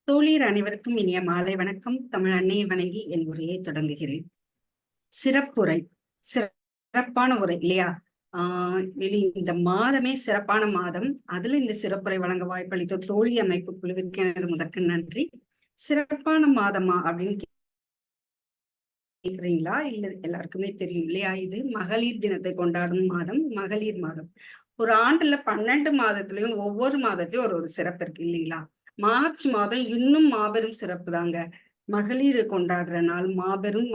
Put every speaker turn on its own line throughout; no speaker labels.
தோழியர் அனைவருக்கும் இனிய மாலை வணக்கம். தமிழ் அன்னையை வணங்கி என் உரையை தொடங்குகிறேன். சிறப்புரை, சிறப்பான உரை இல்லையா? இந்த மாதமே சிறப்பான மாதம். அதுல இந்த சிறப்புரை வழங்க வாய்ப்பளித்த தோழி அமைப்பு குழுவிற்கு எனது முதற்கு நன்றி. சிறப்பான மாதமா அப்படின்னு கேக்குறீங்களா? இல்ல, எல்லாருக்குமே தெரியும் இல்லையா? இது மகளிர் தினத்தை கொண்டாடும் மாதம், மகளிர் மாதம். ஒரு ஆண்டுல 12 மாதத்திலையும் ஒவ்வொரு மாதத்திலையும் ஒரு ஒரு சிறப்பு இருக்கு இல்லைங்களா? மார்ச் மாதம் இன்னும் மாபெரும் சிறப்பு தாங்க. மகளிர் கொண்டாடுற நாள் மாபெரும்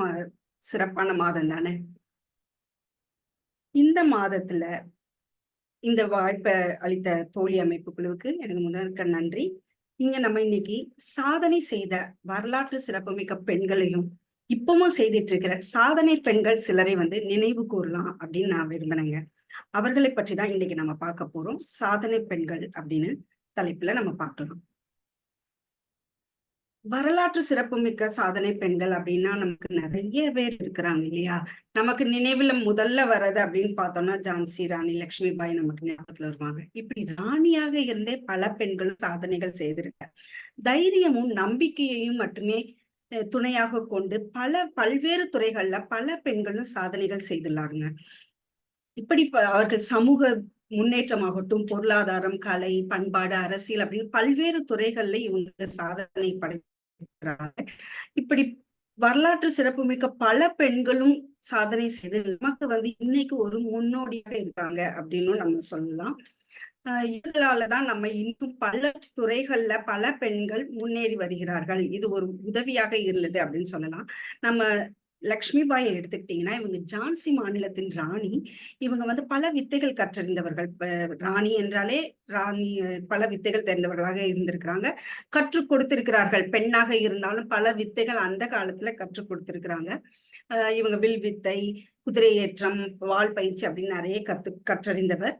சிறப்பான மாதம் தானே. இந்த மாதத்துல இந்த வாய்ப்பை அளித்த தோழி அமைப்பு குழுவுக்கு எனக்கு முதற்க நன்றி. இங்க நம்ம இன்னைக்கு சாதனை செய்த வரலாற்று சிறப்புமிக்க பெண்களையும் இப்பவும் செய்துட்டு இருக்கிற சாதனை பெண்கள் சிலரை நினைவு கூறலாம் அப்படின்னு நான் விரும்பினேங்க. அவர்களை பற்றி தான் இன்னைக்கு நம்ம பார்க்க போறோம். சாதனை பெண்கள் அப்படின்னு தலைப்புல நம்ம பார்க்கலாம். வரலாற்று சிறப்புமிக்க சாதனை பெண்கள் அப்படின்னா நமக்கு நிறைய பேர் இருக்கிறாங்க இல்லையா? நமக்கு நினைவுல முதல்ல வர்றது அப்படின்னு பார்த்தோம்னா ஜான்சி ராணி லட்சுமிபாய் நமக்கு ஞாபகத்துல வருவாங்க. இப்படி ராணியாக இருந்தே பல பெண்களும் சாதனைகள் செய்திருக்க தைரியமும் நம்பிக்கையையும் மட்டுமே துணையாக கொண்டு பல்வேறு துறைகள்ல பல பெண்களும் சாதனைகள் செய்துள்ளாருங்க. இப்படி அவர்கள் சமூக முன்னேற்றமாகட்டும், பொருளாதாரம், கலை, பண்பாடு, அரசியல் அப்படின்னு பல்வேறு துறைகள்ல இவங்க சாதனை படைக்கிறாங்க. இப்படி வரலாற்று சிறப்புமிக்க பல பெண்களும் சாதனை செய்து நமக்கு இன்னைக்கு ஒரு முன்னோடியாக இருக்காங்க அப்படின்னு நம்ம சொல்லலாம். இவங்களாலதான் நம்ம இன்னும் பல துறைகள்ல பல பெண்கள் முன்னேறி வருகிறார்கள். இது ஒரு உதவியாக இருந்தது அப்படின்னு சொல்லலாம். நம்ம லக்ஷ்மிபாயை எடுத்துக்கிட்டீங்கன்னா இவங்க ஜான்சி மாநிலத்தின் ராணி. இவங்க பல வித்தைகள் கற்றறிந்தவர்கள். ராணி என்றாலே ராணி பல வித்தைகள் தெரிந்தவர்களாக இருந்திருக்கிறாங்க. கற்றுக் கொடுத்திருக்கிறார்கள். பெண்ணாக இருந்தாலும் பல வித்தைகள் அந்த காலத்துல கற்றுக் கொடுத்திருக்கிறாங்க. இவங்க வில் வித்தை, குதிரை ஏற்றம், வாள் பயிற்சி அப்படின்னு நிறைய கற்றறிந்தவர்.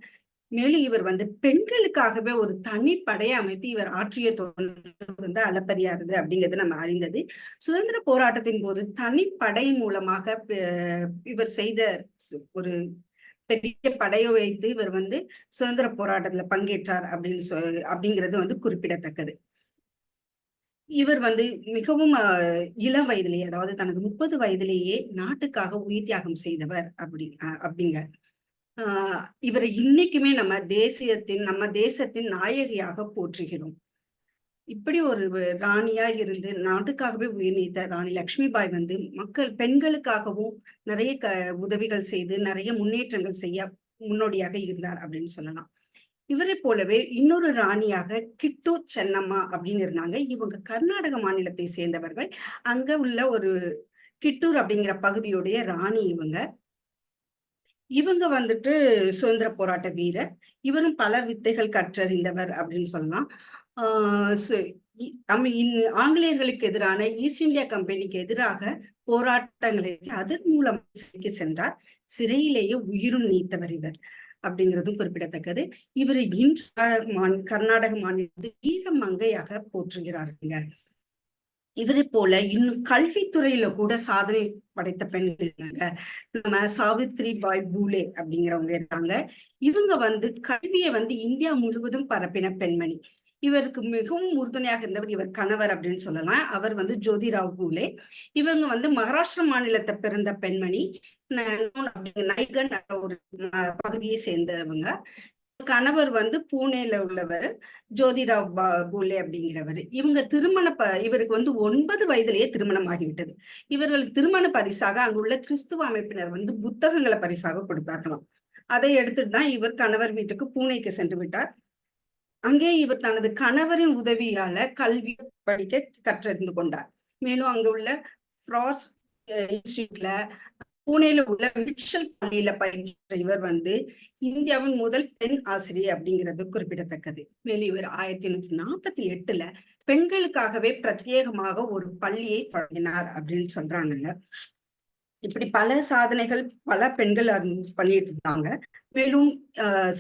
மேலும் இவர் பெண்களுக்காகவே ஒரு தனி படையை அமைத்து இவர் ஆற்றிய தொண்டு அளப்பரியாதது அப்படிங்கிறது நம்ம அறிந்தது. சுதந்திர போராட்டத்தின் போது தனிப்படையின் மூலமாக இவர் செய்த ஒரு பெரிய படையை வைத்து இவர் சுதந்திர போராட்டத்துல பங்கேற்றார் அப்படிங்கிறது குறிப்பிடத்தக்கது. இவர் மிகவும் இளம் வயதிலேயே, அதாவது தனது 30 வயதிலேயே நாட்டுக்காக உயிர் தியாகம் செய்தவர் அப்படிங்க. இவரை இன்னைக்குமே நம்ம தேசத்தின் நாயகியாக போற்றுகிறோம். இப்படி ஒரு ராணியா இருந்து நாட்டுக்காகவே உயிர் நீத்த ராணி லட்சுமிபாய் பெண்களுக்காகவும் நிறைய உதவிகள் செய்து நிறைய முன்னேற்றங்கள் செய்ய முன்னோடியாக இருந்தார் அப்படின்னு சொல்லலாம். இவரை போலவே இன்னொரு ராணியாக கிட்டூர் சென்னம்மா அப்படின்னு இருந்தாங்க. இவங்க கர்நாடக மாநிலத்தை சேர்ந்தவர்கள். அங்க உள்ள ஒரு கிட்டூர் அப்படிங்கிற பகுதியுடைய ராணி இவங்க சுதந்திர போராட்ட வீரர். இவரும் பல வித்தைகள் கற்றறிந்தவர் அப்படின்னு சொல்லலாம். ஆங்கிலேயர்களுக்கு எதிரான ஈஸ்ட் இந்தியா கம்பெனிக்கு எதிராக போராட்டங்களை அதன் மூலம் சிறைக்கு சென்றார். சிறையிலேயே உயிரும் நீத்தவர் இவர் அப்படிங்கிறதும் குறிப்பிடத்தக்கது. இவர் இன்று கர்நாடக மாநிலத்தில் வீர மங்கையாக போற்றுகிறாருங்க. இவரை போல இன்னும் கல்வித்துறையில கூட சாதனை படைத்த பெண்கள் இருக்காங்க. நம்ம சாவித்ரி பாய் பூலே அப்படிங்கிறவங்க இருக்காங்க. இவங்க கல்வியை இந்தியா முழுவதும் பரப்பின பெண்மணி. இவருக்கு மிகவும் உறுதுணையாக இருந்தவர் இவர் கணவர் அப்படின்னு சொல்லலாம். அவர் ஜோதிராவ் பூலே. இவங்க மகாராஷ்டிரா மாநிலத்தை பிறந்த பெண்மணி. நைகன் ஒரு பகுதியை சேர்ந்தவங்க. கணவர் பூனேல உள்ளவர் ஜோதிராவ் பூலே அப்படிங்கிறவர். இவங்க இவருக்கு 9 வயதிலேயே திருமணம் ஆகிவிட்டது. இவர்களுக்கு திருமண பரிசாக அங்குள்ள கிறிஸ்துவ அமைப்பினர் புத்தகங்களை பரிசாக கொடுத்தார்களாம். அதை எடுத்துட்டு தான் இவர் கணவர் வீட்டுக்கு பூனேக்கு சென்று விட்டார். அங்கே இவர் தனது கணவரின் உதவியால கல்வி படிக்க கற்றறிந்து கொண்டார். மேலும் அங்க உள்ள ஃப்ராஸ் இன்ஸ்டிடியூட்ல பூனேல உள்ள மிட்சல் பள்ளியில பயின்ற இவர் இந்தியாவின் முதல் பெண் ஆசிரியர் அப்படிங்கிறது குறிப்பிடத்தக்கது. மேலும் இவர் 1848 பெண்களுக்காகவே பிரத்யேகமாக ஒரு பள்ளியை தொடங்கினார் அப்படின்னு சொல்றாங்க. இப்படி பல சாதனைகள் பல பெண்கள் பண்ணிட்டு இருந்தாங்க. மேலும்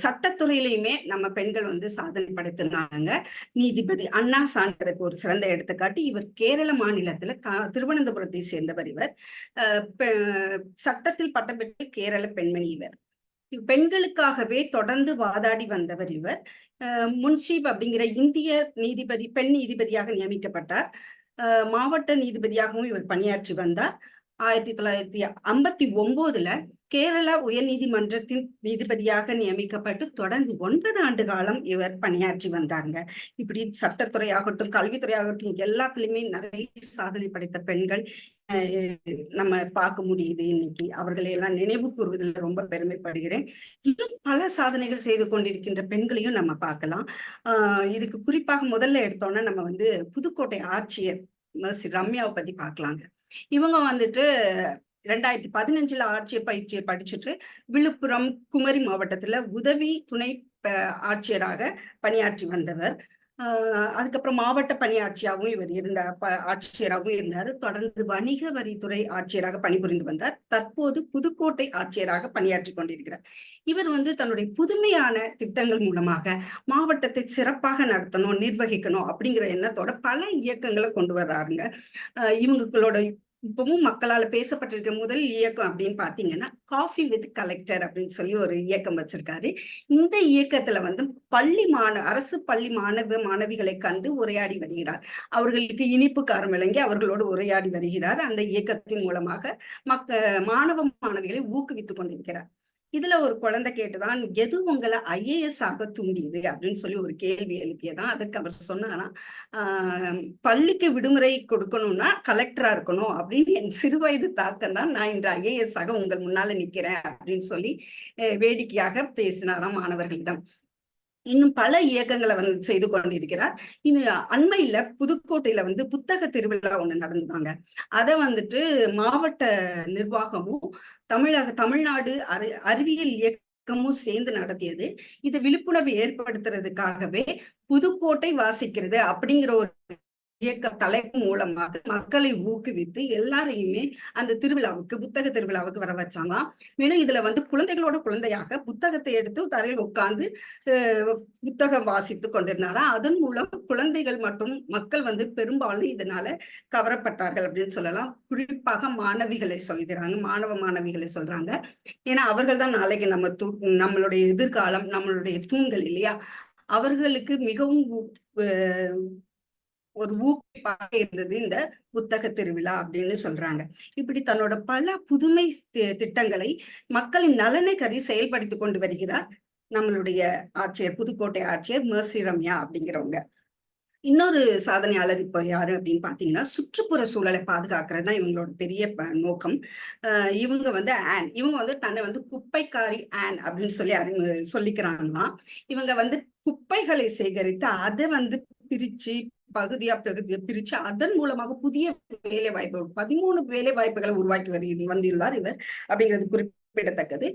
சட்டத்துறையிலையுமே நம்ம பெண்கள் சாதனை படைத்திருந்தாங்க. நீதிபதி அண்ணா சான்றதுக்கு ஒரு சிறந்த எடுத்துக்காட்டு. இவர் கேரள மாநிலத்துல திருவனந்தபுரத்தை சேர்ந்தவர். இவர் சட்டத்தில் பட்டம் பெற்ற கேரள பெண்மணி இவர். பெண்களுக்காகவே தொடர்ந்து வாதாடி வந்தவர் இவர். முன்ஷீப் அப்படிங்கிற இந்திய நீதிபதி, பெண் நீதிபதியாக நியமிக்கப்பட்டார். மாவட்ட நீதிபதியாகவும் இவர் பணியாற்றி வந்தார். 1959 கேரளா உயர்நீதிமன்றத்தின் நீதிபதியாக நியமிக்கப்பட்டு தொடர்ந்து 9 ஆண்டு காலம் இவர் பணியாற்றி வந்தாங்க. இப்படி சட்டத்துறையாகட்டும், கல்வித்துறையாகட்டும், எல்லாத்துலயுமே நிறைய சாதனை படைத்த பெண்கள் நம்ம பார்க்க முடியுது. இன்னைக்கு அவர்களை எல்லாம் நினைவு கூறுவதில் ரொம்ப பெருமைப்படுகிறேன். இன்னும் பல சாதனைகள் செய்து கொண்டிருக்கின்ற பெண்களையும் நம்ம பார்க்கலாம். இதுக்கு குறிப்பாக முதல்ல எடுத்தோம்னா நம்ம வந்து புதுக்கோட்டை ஆட்சியர் மெர்சி ரம்யாவை பத்தி பார்க்கலாங்க. இவங்க வந்துட்டு 2015 ஆட்சியர் பயிற்சியை படிச்சுட்டு விழுப்புரம், குமரி மாவட்டத்துல உதவி துணை ஆட்சியராக பணியாற்றி வந்தவர். அதுக்கப்புறம் மாவட்ட பணியாட்சியாகவும் இவர் ஆட்சியராகவும் இருந்தார். தொடர்ந்து வணிக வரித்துறை ஆட்சியராக பணிபுரிந்து வந்தார். தற்போது புதுக்கோட்டை ஆட்சியராக பணியாற்றி கொண்டிருக்கிறார். இவர் வந்து தன்னுடைய புதுமையான திட்டங்கள் மூலமாக மாவட்டத்தை சிறப்பாக நடத்தணும், நிர்வகிக்கணும் அப்படிங்கிற எண்ணத்தோட பல இயக்கங்களை கொண்டு வர்றாருங்க. இவங்களோட இப்பவும் மக்களால் பேசப்பட்டிருக்க முதல் இயக்கம் அப்படின்னு பாத்தீங்கன்னா காஃபி வித் கலெக்டர் அப்படின்னு சொல்லி ஒரு இயக்கம் வச்சிருக்காரு. இந்த இயக்கத்துல வந்து அரசு பள்ளி மாணவிகளை கண்டு உரையாடி வருகிறார். அவர்களுக்கு இனிப்பு காரம் விளங்கி அவர்களோடு உரையாடி வருகிறார். அந்த இயக்கத்தின் மூலமாக மாணவ மாணவிகளை ஊக்குவித்துக் கொண்டிருக்கிறார். இதுல ஒரு குழந்தை கேட்டுதான், எது உங்களை IAS ஆக தூண்டியது அப்படின்னு சொல்லி ஒரு கேள்வி எழுப்பியதான். அதற்கு அவர் சொன்னாங்கன்னா, பள்ளிக்கு விடுமுறை கொடுக்கணும்னா கலெக்டரா இருக்கணும் அப்படின்னு என் சிறுவயது தாக்கம் தான் நான் இன்று IAS ஆக உங்கள் முன்னால நிக்கிறேன் அப்படின்னு சொல்லி வேடிக்கையாக பேசினாராம் மாணவர்களிடம். இன்னும் பல இயக்கங்களை வந்து செய்து கொண்டிருக்கிறார். இது அண்மையில புதுக்கோட்டையில வந்து புத்தக திருவிழா ஒண்ணு நடந்துதாங்க. அதை வந்துட்டு மாவட்ட நிர்வாகமும் தமிழ்நாடு அறிவியல் இயக்கமும் சேர்ந்து நடத்தியது. இது விழிப்புணர்வு ஏற்படுத்துறதுக்காகவே புதுக்கோட்டை வாசிக்கிறது அப்படிங்கிற ஒரு இயக்க தலைப்பு மூலமாக மக்களை ஊக்குவித்து எல்லாரையுமே அந்த திருவிழாவுக்கு, புத்தக திருவிழாவுக்கு வர வச்சாங்களாம். மேலும் இதுல வந்து குழந்தைகளோட குழந்தையாக புத்தகத்தை எடுத்து தரையில் உட்கார்ந்து புத்தகம் வாசித்து கொண்டிருந்தாரா. அதன் மூலம் குழந்தைகள் மற்றும் மக்கள் வந்து பெரும்பாலும் இதனால கவரப்பட்டார்கள் அப்படின்னு சொல்லலாம். குறிப்பாக மாணவ மாணவிகளை சொல்றாங்க. ஏன்னா அவர்கள் தான் நாளைக்கு நம்மளுடைய எதிர்காலம், நம்மளுடைய தூண்கள் இல்லையா. அவர்களுக்கு மிகவும் ஒரு ஊக்குவிப்பாக இருந்தது இந்த புத்தக திருவிழா அப்படின்னு சொல்றாங்க. இப்படி தன்னோட பல புதுமை திட்டங்களை மக்களின் நலனை கருதி செயல்படுத்தி கொண்டு வருகிறார் நம்மளுடைய ஆட்சியர், புதுக்கோட்டை ஆட்சியர் மெர்சி ரம்யா அப்படிங்கிறவங்க. இன்னொரு சாதனையாளர் இப்ப யாரு அப்படின்னு பாத்தீங்கன்னா, சுற்றுப்புற சூழலை பாதுகாக்கிறது தான் இவங்களோட பெரிய நோக்கம். இவங்க வந்து இவங்க வந்து தன்னை வந்து குப்பைக்காரி அப்படின்னு சொல்லி சொல்லிக்கிறாங்களாம். இவங்க வந்து குப்பைகளை சேகரித்து அதை வந்து பகுதியா பிரிச்சு அதன் மூலமாக புதிய வேலை வாய்ப்பு 13 வேலை வாய்ப்புகளை உருவாக்கி வந்துள்ளார் இவர் அப்படிங்கிறது குறிப்பிடத்தக்கது.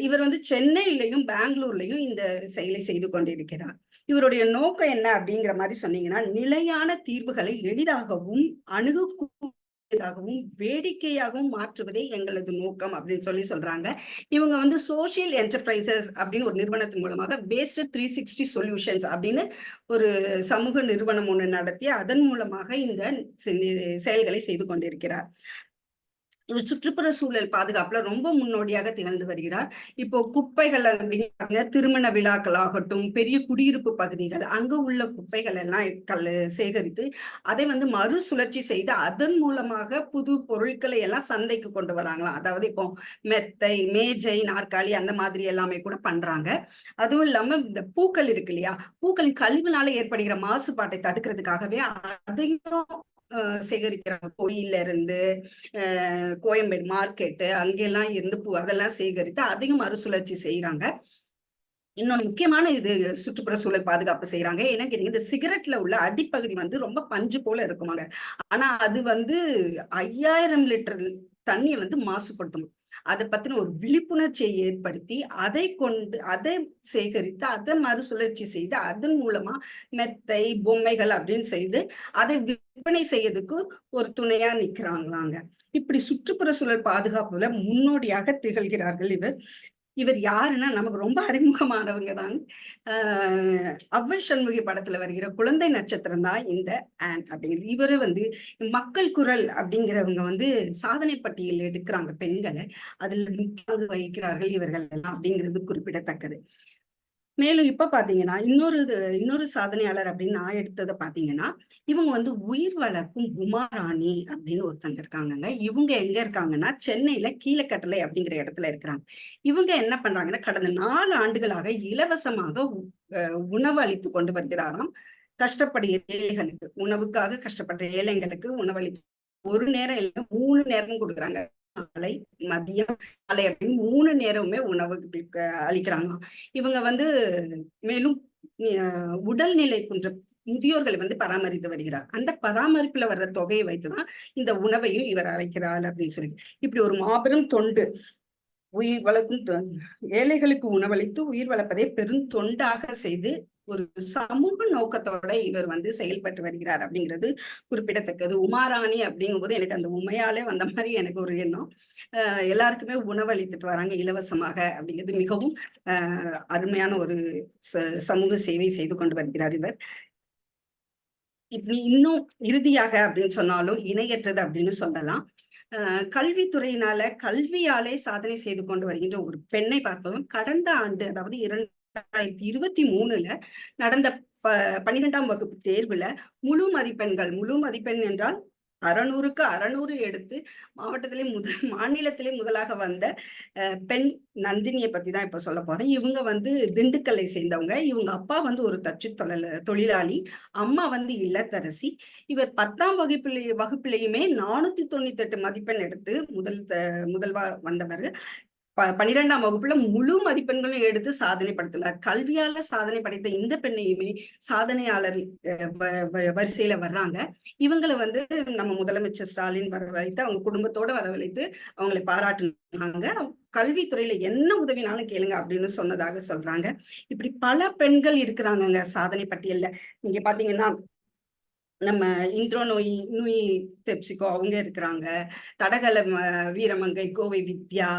இவர் வந்து சென்னையிலையும் பெங்களூர்லயும் இந்த செயலை செய்து கொண்டிருக்கிறார். இவருடைய நோக்கம் என்ன அப்படிங்கிற மாதிரி சொன்னீங்கன்னா, நிலையான தீர்வுகளை எளிதாகவும் அணுகக்கூடியதாகவும் வேடிக்கையாகவும் மாற்றுவதே எங்களது நோக்கம் அப்படின்னு சொல்றாங்க. இவங்க வந்து சோசியல் என்டர்பிரைசஸ் அப்படின்னு ஒரு நிறுவனத்தின் மூலமாக பேஸ்ட் 360 சொல்யூஷன்ஸ் அப்படின்னு ஒரு சமூக நிறுவனம் ஒண்ணு நடத்தி அதன் மூலமாக இந்த செயல்களை செய்து கொண்டிருக்கிறார். இவர் சுற்றுப்புற சூழல் பாதுகாப்புல ரொம்ப முன்னோடியாக திகழ்ந்து வருகிறார். இப்போ குப்பைகள் அப்படின்னு திருமண விழாக்கள் ஆகட்டும், பெரிய குடியிருப்பு பகுதிகள், அங்க உள்ள குப்பைகள் எல்லாம் சேகரித்து அதை வந்து மறுசுழற்சி செய்து அதன் மூலமாக புது பொருட்களை எல்லாம் சந்தைக்கு கொண்டு வராங்களாம். அதாவது இப்போ மெத்தை, மேஜை, நாற்காலி அந்த மாதிரி எல்லாமே கூட பண்றாங்க. அதுவும் இல்லாம இந்த பூக்கள் இருக்கு இல்லையா, பூக்களின் கழிவுனால ஏற்படுகிற மாசுபாட்டை தடுக்கிறதுக்காகவே அதையும் சேகரிக்கிறாங்க. கோயில்ல இருந்து கோயம்பேடு மார்க்கெட்டு அங்கெல்லாம் இருந்து அதெல்லாம் சேகரித்து அதையும் மறுசுழற்சி செய்யறாங்க. இன்னொரு முக்கியமான இது சுற்றுப்புற சூழல் பாதுகாப்பு செய்யறாங்க. ஏன்னா கேட்டீங்க, இந்த சிகரெட்ல உள்ள அடிப்பகுதி வந்து ரொம்ப பஞ்சு போல இருக்குமாங்க. ஆனா அது வந்து 5000 லிட்டர் தண்ணியை வந்து மாசுபடுத்தும். அதை பத்தின ஒரு விழிப்புணர்ச்சியை ஏற்படுத்தி அதை சேகரித்து அதை மறுசுழற்சி செய்து அதன் மூலமா மெத்தை, பொம்மைகள் அப்படின்னு செய்து அதை விற்பனை செய்யறதுக்கு ஒரு துணையா நிக்கிறாங்களாங்க. இப்படி சுற்றுப்புற சூழல் பாதுகாப்புல முன்னோடியாக திகழ்கிறார்கள் இவர். இவர் யாருன்னா நமக்கு ரொம்ப அறிமுகமானவங்க தான். அவ்வை சண்முகி படத்துல வருகிற குழந்தை நட்சத்திரம் தான் இந்த ஆன் அப்படிங்கிறது. இவரு வந்து மக்கள் குரல் அப்படிங்கிறவங்க வந்து சாதனை பட்டியல் எடுக்கிறாங்க பெண்களை. அதில் முக்கிய பங்கு வகிக்கிறார்கள் இவர்கள் எல்லாம் அப்படிங்கிறது குறிப்பிடத்தக்கது. மேலும் இப்ப பாத்தீங்கன்னா, இன்னொரு சாதனையாளர் அப்படின்னு நான் எடுத்தத பாத்தீங்கன்னா, இவங்க வந்து உயிர் வளர்க்கும் உமாராணி அப்படின்னு ஒருத்தங்க இருக்காங்கங்க. இவங்க எங்க இருக்காங்கன்னா, சென்னையில கீழக்கட்டளை அப்படிங்கிற இடத்துல இருக்கிறாங்க. இவங்க என்ன பண்றாங்கன்னா, கடந்த 4 ஆண்டுகளாக இலவசமாக உணவு அளித்துக் கொண்டு வருகிறாராம். கஷ்டப்படுகிற ஏழைகளுக்கு, உணவுக்காக கஷ்டப்படுற ஏழைங்களுக்கு உணவளித்து ஒரு நேரம் இல்ல 3 நேரமும் குடுக்குறாங்க. காலை, மதியம், காலை அப்படின்னு 3 நேரமுமே உணவு அளிக்கிறாங்க. இவங்க வந்து மேலும் உடல்நிலை குன்ற முதியோர்களை வந்து பராமரித்து வருகிறார். அந்த பராமரிப்புல வர்ற தொகையை வைத்துதான் இந்த உணவையும் இவர் அளிக்கிறார் அப்படின்னு சொல்லி இப்படி ஒரு மாபெரும் தொண்டு. உயிர் வளர்க்கும் ஏழைகளுக்கு உணவளித்து உயிர் வளர்ப்பதை பெருந்தொண்டாக செய்து ஒரு சமூக நோக்கத்தோட இவர் வந்து செயல்பட்டு வருகிறார் அப்படிங்கிறது குறிப்பிடத்தக்கது. உமாராணி அப்படிங்கும்போது எனக்கு அந்த உண்மையாலே வந்த மாதிரி எனக்கு ஒரு எண்ணம். எல்லாருக்குமே உணவளித்துட்டு வராங்க இலவசமாக அப்படிங்கிறது மிகவும் அருமையான ஒரு சமூக சேவை செய்து கொண்டு வருகிறார் இவர். இப்படி இன்னும் இறுதியாக அப்படின்னு சொன்னாலும் இணையற்றது அப்படின்னு சொல்லலாம். கல்வித்துறையினால கல்வியாலே சாதனை செய்து கொண்டு வருகின்ற ஒரு பெண்ணை பார்ப்பதும் கடந்த ஆண்டு அதாவது 2023ல நடந்த 12ஆம் வகுப்பு தேர்வுல முழு மதிப்பெண் என்றால் 600க்கு 600 எடுத்து மாநிலத்திலே முதலாக வந்த பெண் நந்தினியை பத்தி தான் இப்ப சொல்ல போறேன். இவங்க வந்து திண்டுக்கல்லை சேர்ந்தவங்க. இவங்க அப்பா வந்து ஒரு தச்சு தொழிலாளி, அம்மா வந்து இல்லத்தரசி. இவர் 10ஆம் வகுப்பிலேயுமே 498 மதிப்பெண் எடுத்து முதல்வா வந்தவர். 12ஆம் வகுப்புல முழு மதிப்பெண்களும் எடுத்து சாதனை படுத்தலார். கல்வியால சாதனை படைத்த இந்த பெண்ணையுமே சாதனையாளர் வரிசையில வர்றாங்க. இவங்களை வந்து நம்ம முதலமைச்சர் ஸ்டாலின் வரவழைத்து அவங்க குடும்பத்தோட வரவழைத்து அவங்களை பாராட்டினாங்க. கல்வித்துறையில என்ன உதவினாலும் கேளுங்க அப்படின்னு சொன்னதாக சொல்றாங்க. இப்படி பல பெண்கள் இருக்கிறாங்க சாதனை பட்டியல்ல. நீங்க பாத்தீங்கன்னா நம்ம இந்திரோ நூயி பெப்சிகோ அவங்க இருக்கிறாங்க. தடகள வீரமங்கை கோவை வித்யா,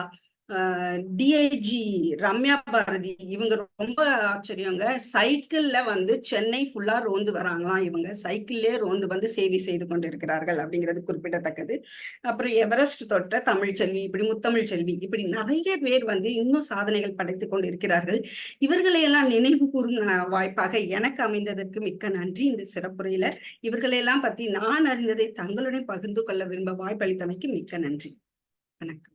டிஐஜி ரம்யா பாரதி இவங்க ரொம்ப ஆச்சரியங்க. சைக்கிள்ல வந்து சென்னை ஃபுல்லா ரோந்து வராங்களாம். இவங்க சைக்கிள்லயே ரோந்து வந்து சேவை செய்து கொண்டு இருக்கிறார்கள் அப்படிங்கிறது குறிப்பிடத்தக்கது. அப்புறம் எவரெஸ்ட் தொட்ட தமிழ்ச்செல்வி, இப்படி முத்தமிழ்ச்செல்வி, இப்படி நிறைய பேர் வந்து இன்னும் சாதனைகள் படைத்துக் கொண்டு இருக்கிறார்கள். இவர்களையெல்லாம் நினைவு கூறும் வாய்ப்பாக எனக்கு அமைந்ததற்கு மிக்க நன்றி. இந்த சிறப்புரையில இவர்களையெல்லாம் பத்தி நான் அறிந்ததை தங்களுடன் பகிர்ந்து கொள்ள விரும்ப வாய்ப்பளித்தமைக்கு மிக்க நன்றி. வணக்கம்.